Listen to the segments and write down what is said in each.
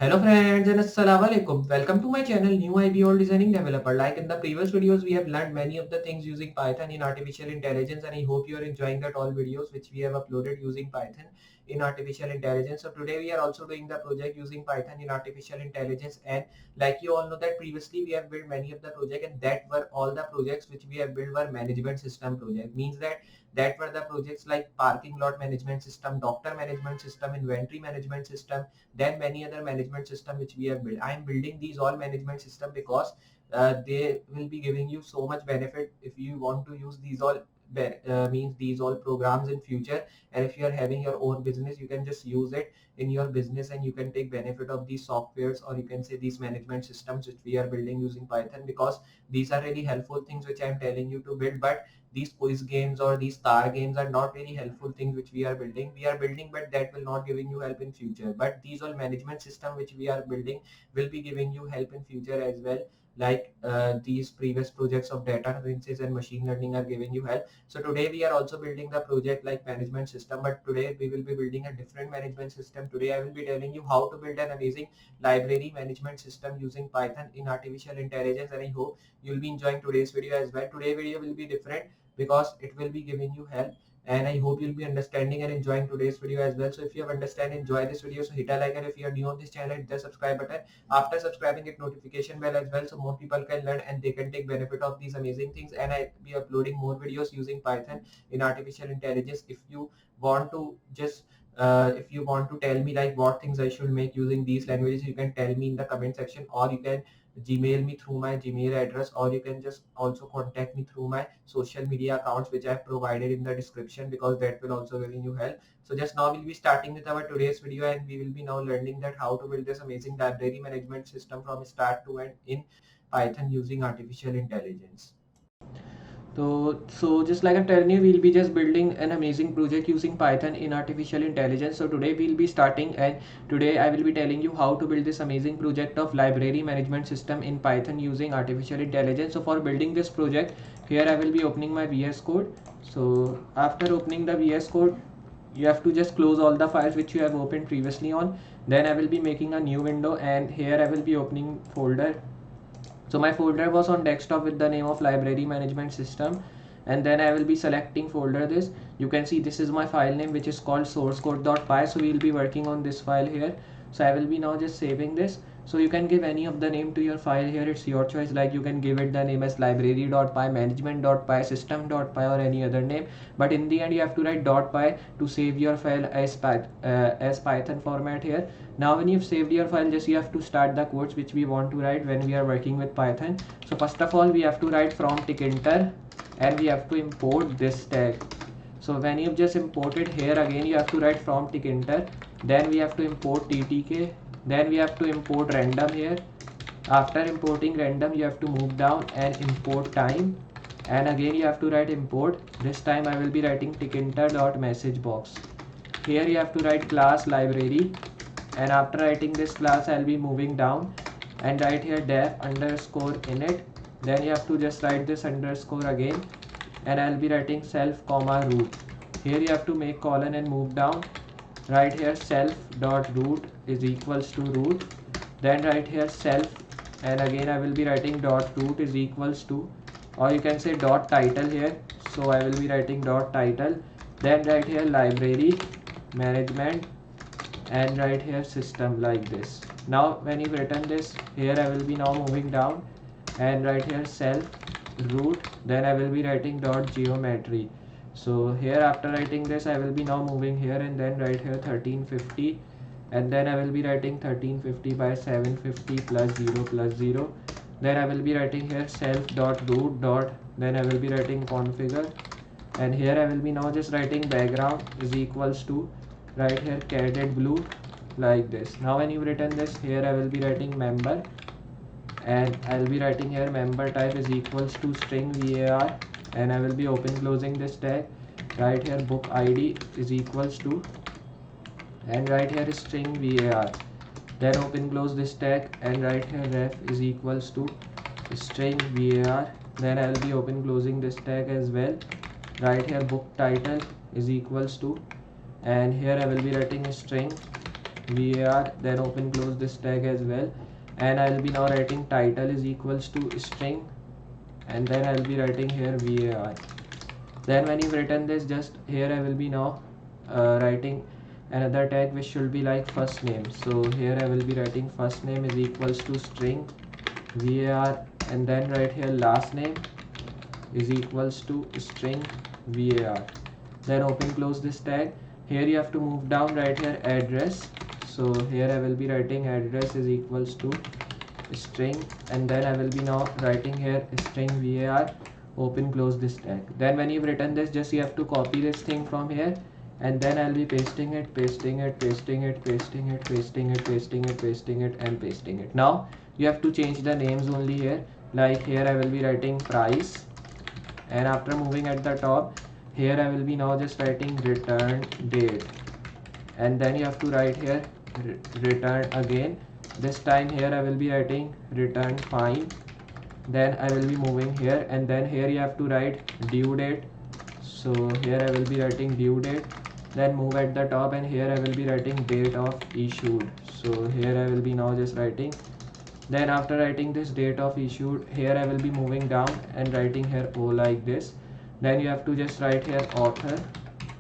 Hello friends and assalamu alaikum. Welcome to my channel New IB All Designing Developer. Like in the previous videos we have learned many of the things using Python in artificial intelligence, and I hope you are enjoying that all videos which we have uploaded using Python in artificial intelligence. So today we are also doing the project using Python in artificial intelligence, and like you all know that previously we have built many of the project, and that were all the projects which we have built were management system project. Means that were the projects like parking lot management system, doctor management system, inventory management system, then many other management system which we have built. I am building these all management system because they will be giving you so much benefit if you want to use these all means these all programs in future. And if you are having your own business, you can just use it in your business and you can take benefit of these softwares, or you can say these management systems which we are building using Python, because these are really helpful things which I am telling you to build. But these quiz games or these star games are not very helpful things which we are building, but that will not giving you help in future. But these all management system which we are building will be giving you help in future as well. Like these previous projects of data analysis and machine learning are giving you help. So today we are also building the project like management system, but today we will be building a different management system. Today I will be telling you how to build an amazing library management system using Python in artificial intelligence, and I hope you'll be enjoying today's video as well. Today's video will be different because it will be giving you help, and I hope you'll be understanding and enjoying today's video as well. So if you have understand, enjoy this video, so hit a like, and if you are new on this channel, hit the subscribe button. After subscribing, hit notification bell as well, so more people can learn and they can take benefit of these amazing things. And I be uploading more videos using Python in artificial intelligence. If you want to just if you want to tell me like what things I should make using these languages, you can tell me in the comment section, or you can Gmail me through my Gmail address, or you can just also contact me through my social media accounts which I have provided in the description, because that will also giving you help. So just now we'll be starting with our today's video, and we will be now learning that how to build this amazing library management system from start to end in Python using artificial intelligence. So just like I'm telling you, we'll be just building an amazing project using Python in artificial intelligence. So today we'll be starting, and today I will be telling you how to build this amazing project of library management system in Python using artificial intelligence. So for building this project, here I will be opening my VS Code. So after opening the VS Code, you have to just close all the files which you have opened previously on. Then I will be making a new window, and here I will be opening folder. So my folder was on desktop with the name of library management system, and then I will be selecting folder this. You can see this is my file name which is called sourcecode.py. So we will be working on this file here. So I will be now just saving this. So you can give any of the name to your file here, it's your choice. Like you can give it the name as library.py, management.py, system.py, or any other name. But in the end you have to write .py to save your file as Python format here. Now when you've saved your file, just you have to start the codes which we want to write when we are working with Python. So first of all we have to write from tickinter, and we have to import this tag. So when you've just imported, here again you have to write from tickinter, then we have to import ttk, then we have to import random here. After importing random, you have to move down and import time, and again you have to write import. This time I will be writing tickinter.messagebox. Here you have to write class library, and after writing this class I'll be moving down and write here def underscore init. Then you have to just write this underscore again, and I'll be writing self comma root. Here you have to make colon and move down. Write here self dot root is equals to root. Then write here self, and again I will be writing dot root is equals to, or you can say dot title here. So I will be writing dot title. Then write here library management, and write here system like this. Now when you've written this, here I will be now moving down and write here self root. Then I will be writing dot geometry. So here after writing this, I will be now moving here and then write here 1350, and then I will be writing 1350 by 750 plus 0 plus 0. Then I will be writing here self dot root dot, then I will be writing configure, and here I will be now just writing background is equals to, right here caded blue like this. Now when you've written this, here I will be writing member, and I'll be writing here member type is equals to string var, and I will be open closing this tag. Right here book id is equals to, and right here is string var. Then open close this tag, and right here ref is equals to string var. Then I will be open closing this tag as well. Right here book title is equals to, and here I will be writing a string var, then open close this tag as well, and I'll be now writing title is equals to string, and then I'll be writing here var. Then when you've written this, just here I will be now writing another tag which should be like first name. So here I will be writing first name is equals to string var, and then right here last name is equals to string var. Then open close this tag. Here you have to move down, right here address. So here I will be writing address is equals to string, and then I will be now writing here string var, open close this tag. Then when you've written this, just you have to copy this thing from here, and then I'll be pasting it, pasting it, pasting it, pasting it, pasting it, pasting it, pasting it, and pasting it. Now you have to change the names only here. Like here I will be writing price, and after moving at the top, here I will be now just writing return date, and then you have to write here return again. This time here I will be writing return fine. Then I will be moving here, and then here you have to write due date. So here I will be writing due date. Then move at the top, and here I will be writing date of issued. So here I will be now just writing. Then after writing this date of issued, here I will be moving down and writing here O like this. Then you have to just write here author,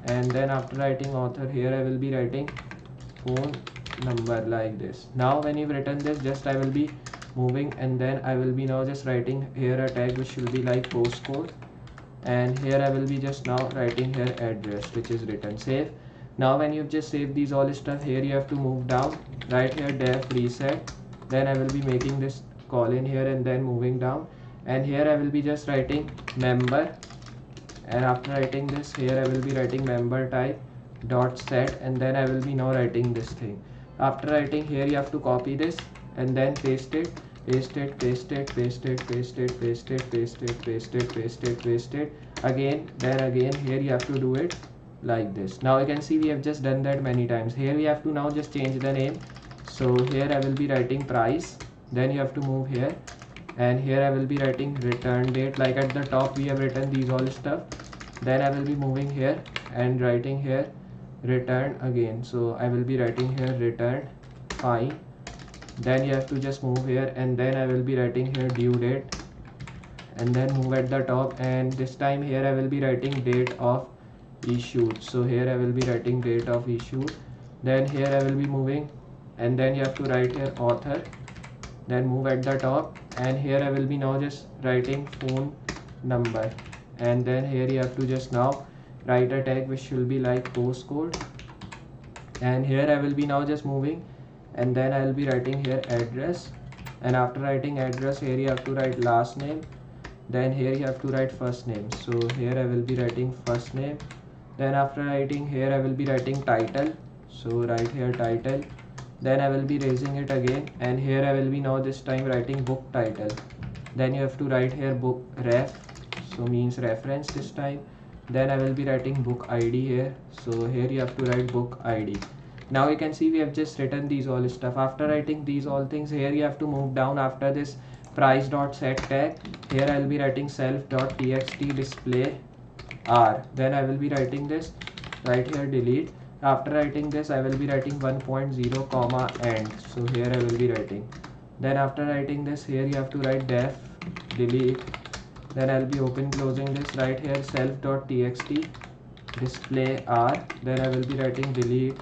and then after writing author, here I will be writing phone number like this. Now when you've written this, just I will be moving, and then I will be now just writing here a tag which will be like postcode, and here I will be just now writing here address which is written. Save. Now when you've just saved these all stuff, here you have to move down, right here def reset. Then I will be making this colon here, and then moving down, and here I will be just writing member, and after writing this, here I will be writing member type dot set, and then I will be now writing this thing. After writing here, you have to copy this and then paste it, paste it, paste it, paste it, paste it, paste it, paste it, paste it, paste it, paste it again. Then again here you have to do it like this. Now you can see we have just done that many times. Here we have to now just change the name. So here I will be writing price, then you have to move here, and here I will be writing return date. Like at the top we have written these all stuff. Then I will be moving here and writing here return again. So I will be writing here return fine. Then you have to just move here, and then I will be writing here due date, and then move at the top, and this time here I will be writing date of issued. So here I will be writing date of issued. Then here I will be moving, and then you have to write here author, then move at the top, and here I will be now just writing phone number, and then here you have to just now write a tag which will be like postcode, and here I will be now just moving, and then I will be writing here address, and after writing address, here you have to write last name, then here you have to write first name. So here I will be writing first name. Then after writing here I will be writing title, so right here title. Then I will be raising it again, and here I will be now this time writing book title. Then you have to write here book ref, so means reference this time. Then I will be writing book ID here, so here you have to write book ID. Now you can see we have just written these all stuff. After writing these all things, here you have to move down. After this price.set tag, here I will be writing self.txt display r. Then I will be writing this right here delete. After writing this, I will be writing 1.0 comma end. So here I will be writing. Then after writing this, here you have to write def delete. Then I'll be open closing this right here self.txt display r. Then I will be writing delete,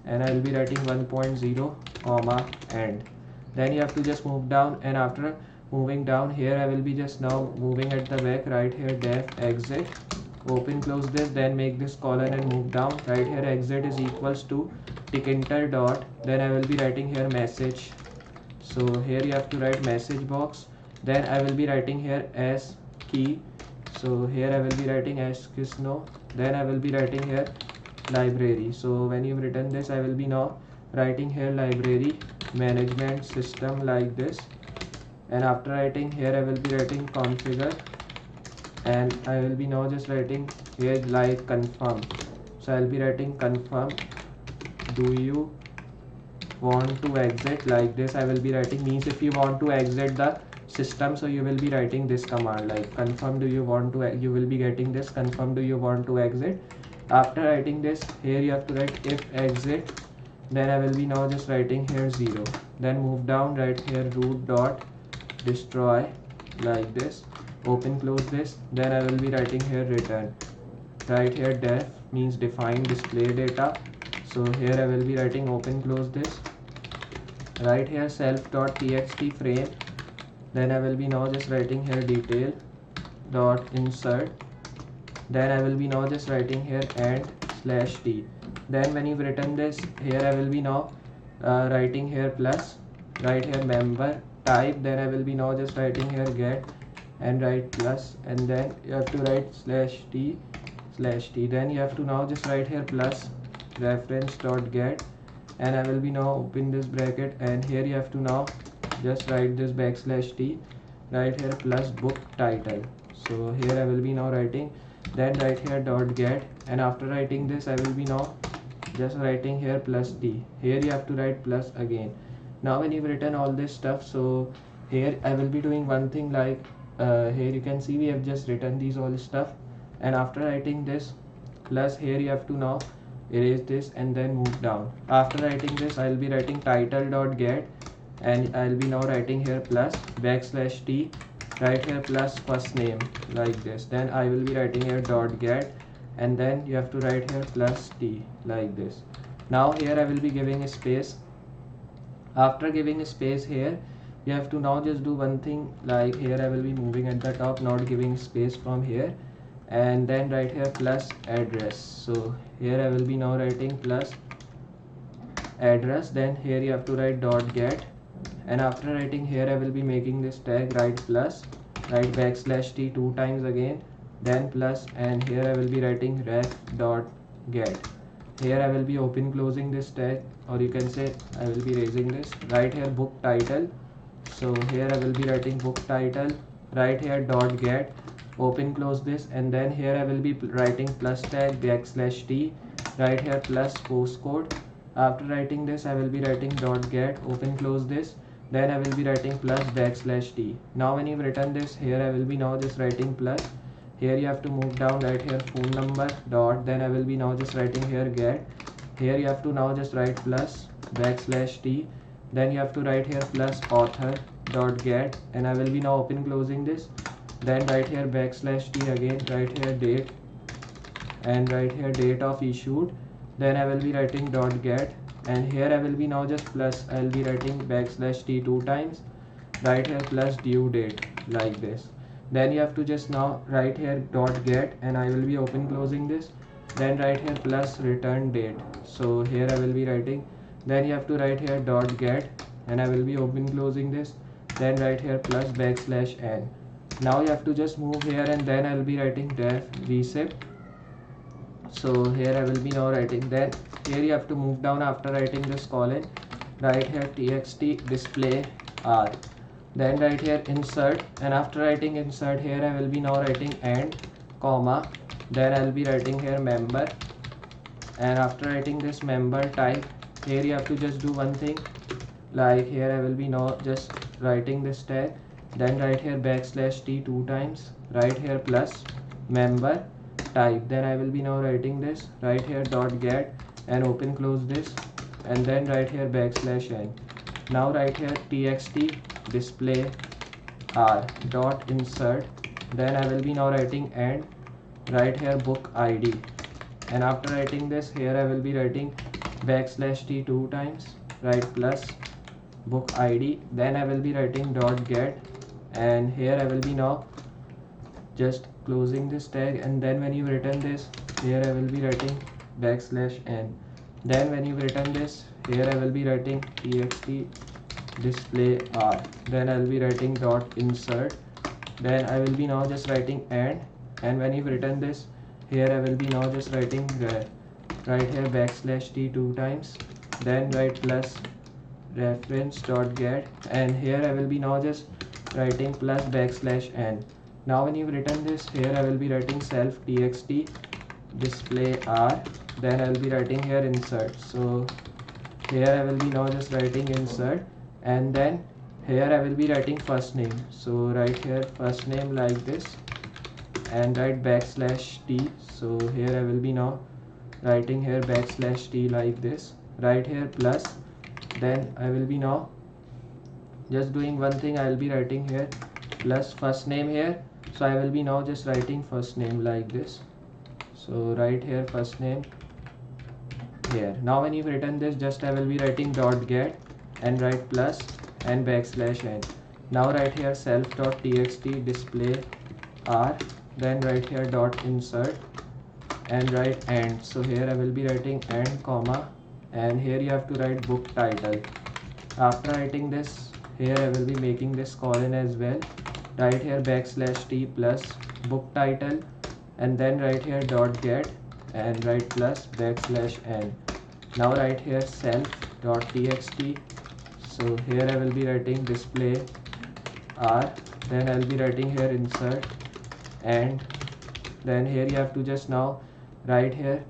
and I will be writing 1.0 comma end. Then you have to just move down, and after moving down here I will be just now moving at the back, right here def exit, open close this, then make this colon and move down. Right here exit is equals to tickinter dot, then I will be writing here message. So here you have to write message box. Then I will be writing here as key, so here I will be writing as no. Then I will be writing here library. So when you've written this, I will be now writing here library management system like this, and after writing here I will be writing configure, and I will be now just writing here like confirm. So I will be writing confirm, do you want to exit, like this I will be writing, means if you want to exit the system, so you will be writing this command like confirm, do you want to, you will be getting this confirm, do you want to exit. After writing this, here you have to write if exit, then I will be now just writing here 0. Then move down, write here root dot destroy like this, open close this. Then I will be writing here return, right here def means define display data. So here I will be writing open close this, right here self.txt frame. Then I will be now just writing here detail dot insert. Then I will be now just writing here and slash t. Then when you've written this, here I will be now writing here plus, right here member type. Then I will be now just writing here get and write plus, and then you have to write slash t. Then you have to now just write here plus reference dot get, and I will be now open this bracket, and here you have to now just write this backslash t, right here plus book title. So here I will be now writing, then write here dot get, and after writing this I will be now just writing here plus t. Here you have to write plus again. Now when you've written all this stuff, so here I will be doing one thing, like here you can see we have just written these all stuff, and after writing this plus, here you have to now erase this and then move down. After writing this I will be writing title dot get, and I will be now writing here plus backslash t, right here plus first name like this. Then I will be writing here dot get, and then you have to write here plus t like this. Now here I will be giving a space. After giving a space, here you have to now just do one thing, like here I will be moving at the top, not giving space from here, and then write here plus address. So here I will be now writing plus address. Then here you have to write dot get, and after writing here I will be making this tag, write plus, write backslash t 2 times again, then plus, and here I will be writing ref dot get. Here I will be open closing this tag, or you can say I will be raising this, right here book title. So here I will be writing book title, right here dot get, open close this, and then here I will be writing plus tag backslash t, right here plus postcode. After writing this I will be writing dot get, open close this, then I will be writing plus backslash t. Now when you've written this, here I will be now just writing plus. Here you have to move down, right here phone number dot, then I will be now just writing here get. Here you have to now just write plus backslash t, then you have to write here plus author dot get, and I will be now open closing this, then write here backslash t again, write here date, and write here date of issued. Then I will be writing dot get, and here I will be now just plus, I will be writing backslash t 2 times, write here plus due date like this. Then you have to just now write here dot get, and I will be open closing this, then write here plus return date. So here I will be writing, then you have to write here dot get, and I will be open closing this, then write here plus backslash n. Now you have to just move here, and then I will be writing def recip. So here I will be now writing, then here you have to move down. After writing this colon, write here txt display r, then write here insert, and after writing insert, here I will be now writing and comma, then I will be writing here member, and after writing this member type, here you have to just do one thing, like here I will be now just writing this tag, then write here backslash t 2 times, write here plus member type, then I will be now writing this, write here dot get, and open close this, and then write here backslash n. Now write here txt display r dot insert, then I will be now writing and write here book id, and after writing this, here I will be writing backslash t 2 times, write plus book id, then I will be writing dot get, and here I will be now just closing this tag, and then when you've written this, here I will be writing backslash n. Then when you've written this, here I will be writing txt display r, then I will be writing dot insert, then I will be now just writing and when you've written this, here I will be now just writing right here backslash t 2 times, then write plus reference dot get, and here I will be now just writing plus backslash n. Now when you've written this, here I will be writing self txt display r, then I will be writing here insert. So here I will be now just writing insert, and then here I will be writing first name. So write here first name like this, and write backslash t. So here I will be now writing here backslash t like this, right here plus, then I will be now just doing one thing. I will be writing here plus first name here, so I will be now just writing first name like this. So right here first name here. Now when you've written this, just I will be writing dot get and write plus and backslash n. Now right here self.txt display r, then right here dot insert and write end. So here I will be writing end comma, and here you have to write book title. After writing this, here I will be making this colon as well. Right here backslash t plus book title, and then right here dot get and write plus backslash n. Now right here self.txt. So here I will be writing display r, then I will be writing here insert, and then here you have to just now write here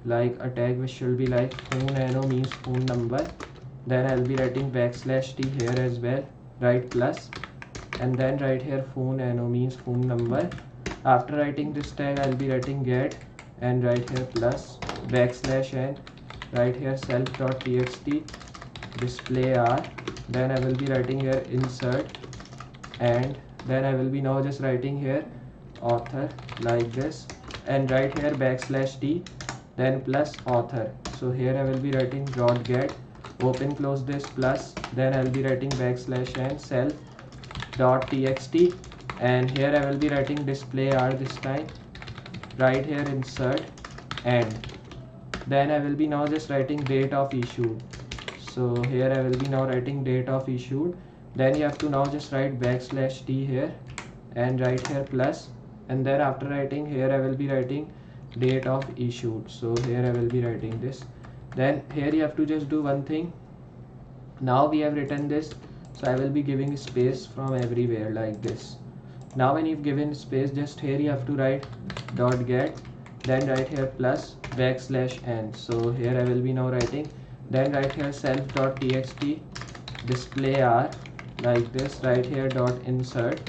like a tag which should be like phone nano means phone number. Then I'll be writing backslash t here as well, write plus, and then right here phone nano means phone number. After writing this tag, I'll be writing get and right here plus backslash n, right here self.txt display r, then I will be writing here insert, and then I will be now just writing here author like this, and right here backslash t, then plus author. So here I will be writing dot get, open close this plus, then I will be writing backslash n self dot txt, and here I will be writing display r this time, right here insert, and then I will be now just writing date of issued. So here I will be now writing date of issued, then you have to now just write backslash t here and right here plus, and then after writing here I will be writing date of issued. So here I will be writing this. Then here you have to just do one thing. Now we have written this, so I will be giving space from everywhere like this. Now when you've given space, just here you have to write dot get, then right here plus backslash n. So here I will be now writing, then right here self.txt display r like this, right here dot insert,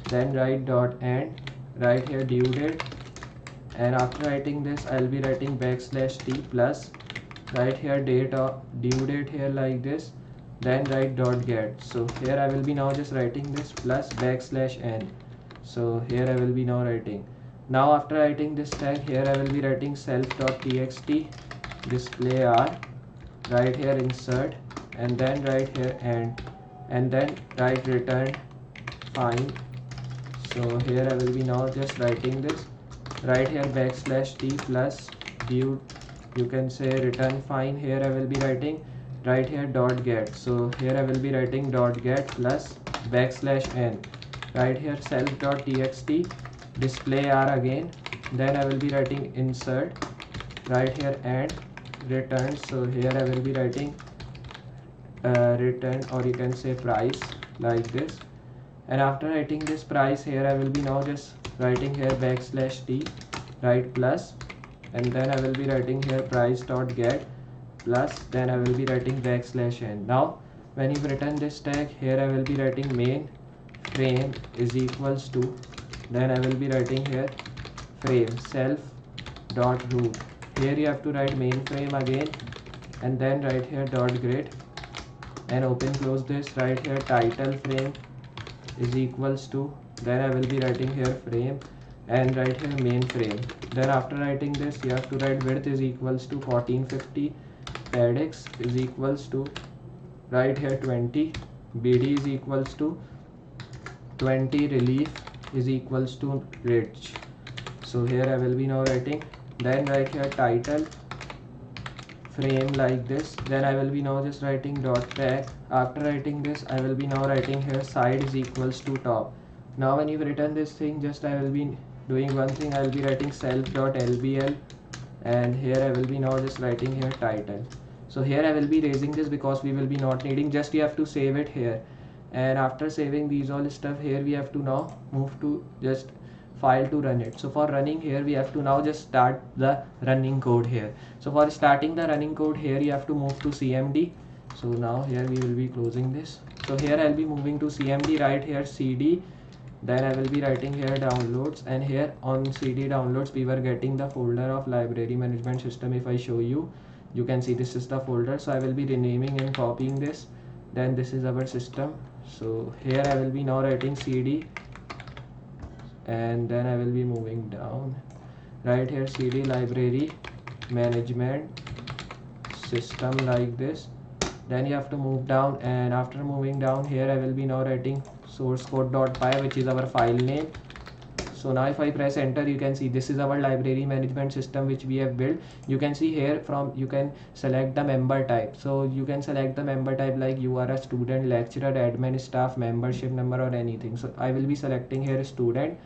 then write dot end, right here due date, and after writing this I'll be writing backslash t plus, right here date of due date here like this, then write dot get. So here I will be now just writing this plus backslash n. So here I will be now writing. Now after writing this tag, here I will be writing self.txt display r, right here insert, and then right here end, and then write return fine. So here I will be now just writing this, right here backslash t plus due, you can say return fine. Here I will be writing right here dot get. So here I will be writing dot get plus backslash n, right here self.txt display r again, then I will be writing insert, right here and return. So here I will be writing return, or you can say price like this, and after writing this price, here I will be now just writing here backslash t, right plus, and then I will be writing here price dot get plus, then I will be writing backslash n. Now when you've written this tag, here I will be writing main frame is equals to, then I will be writing here frame self dot root. Here you have to write main frame again, and then right here dot grid, and open close this, right here title frame is equals to, then I will be writing here frame and right here main frame. Then after writing this, you have to write width is equals to 1450, paddix is equals to right here 20, bd is equals to 20, relief is equals to rich. So here I will be now writing, then right here title frame like this, then I will be now just writing dot tag. After writing this, I will be now writing here side is equals to top. Now when you've written this thing, just I will be doing one thing. I will be writing self.lbl, and here I will be now just writing here title. So here I will be raising this because we will be not needing, just we have to save it here, and after saving these all stuff, here we have to now move to just file to run it. So for running, here we have to now just start the running code here. So for starting the running code, here you have to move to cmd. So now here we will be closing this. So here I'll be moving to cmd, right here cd, then I will be writing here downloads, and here on cd downloads we were getting the folder of library management system. If I show you, You can see this is the folder, so I will be renaming and copying this. Then this is our system. So here I will be now writing cd, and then I will be moving down. Right here cd library management system, like this. Then you have to move down, and after moving down here I will be now writing source code.py, which is our file name. So now if I press enter, you can see this is our library management system which we have built. You can see here from you can select the member type. So you can select the member type like you are a student, lecturer, admin, staff, membership number, or anything. So I will be selecting here student.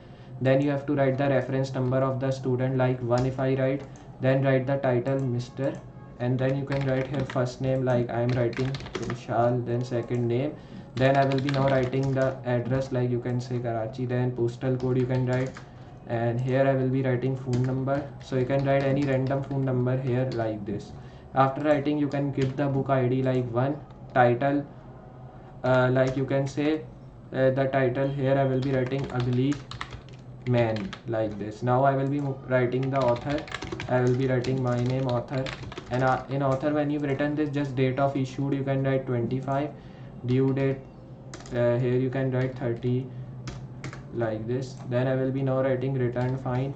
Then you have to write the reference number of the student, like 1 if I write. Then write the title Mr., and then you can write here first name, like I am writing Vishal. Then second name. Then I will be now writing the address, like you can say Karachi. Then postal code you can write, and here I will be writing phone number. So you can write any random phone number here, like this. After writing, you can give the book ID like 1. Title, like you can say the title here I will be writing Ugly Man, like this. Now I will be writing the author. I will be writing my name, author. And in author, when you've written this, just date of issued you can write 25. Due date, here you can write 30, like this. Then I will be now writing return fine,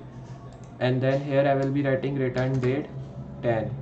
and then here I will be writing return date 10.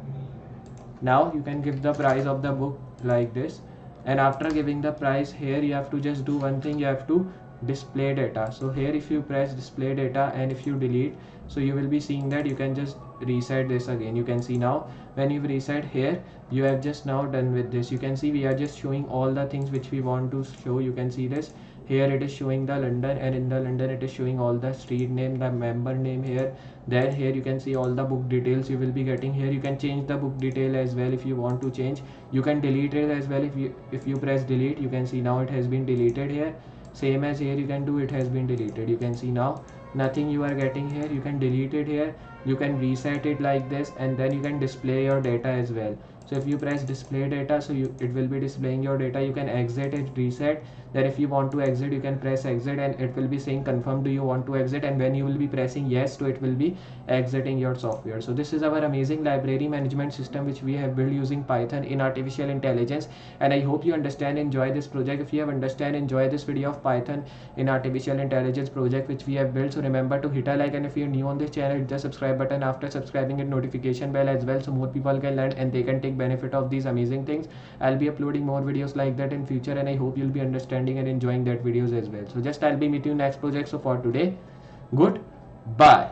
Now you can give the price of the book, like this. And after giving the price, here you have to just do one thing, you have to display data. So here if you press display data and if you delete, so you will be seeing that you can just reset this again. You can see now when you reset here, you have just now done with this. You can see we are just showing all the things which we want to show. You can see this here, it is showing the London, and in the London it is showing all the street name, the member name here. Then here you can see all the book details you will be getting. Here you can change the book detail as well if you want to change. You can delete it as well. If you press delete, you can see now it has been deleted here. Same as here you can do, it has been deleted. You can see now nothing you are getting here. You can delete it here. You can reset it like this, and then you can display your data as well. So if you press display data, so it will be displaying your data. You can exit it, reset. Then if you want to exit, you can press exit, and it will be saying confirm, do you want to exit? And when you will be pressing yes, so it will be exiting your software. So this is our amazing library management system which we have built using Python in artificial intelligence. And I hope you understand, enjoy this project. If you have understand, enjoy this video of Python in artificial intelligence project which we have built, so remember to hit a like, and if you're new on this channel, hit the subscribe button. After subscribing, hit notification bell as well, so more people can learn and they can take benefit of these amazing things. I'll be uploading more videos like that in future, and I hope you'll be understanding and enjoying that videos as well. So just I'll be meeting you next project. So for today, goodbye.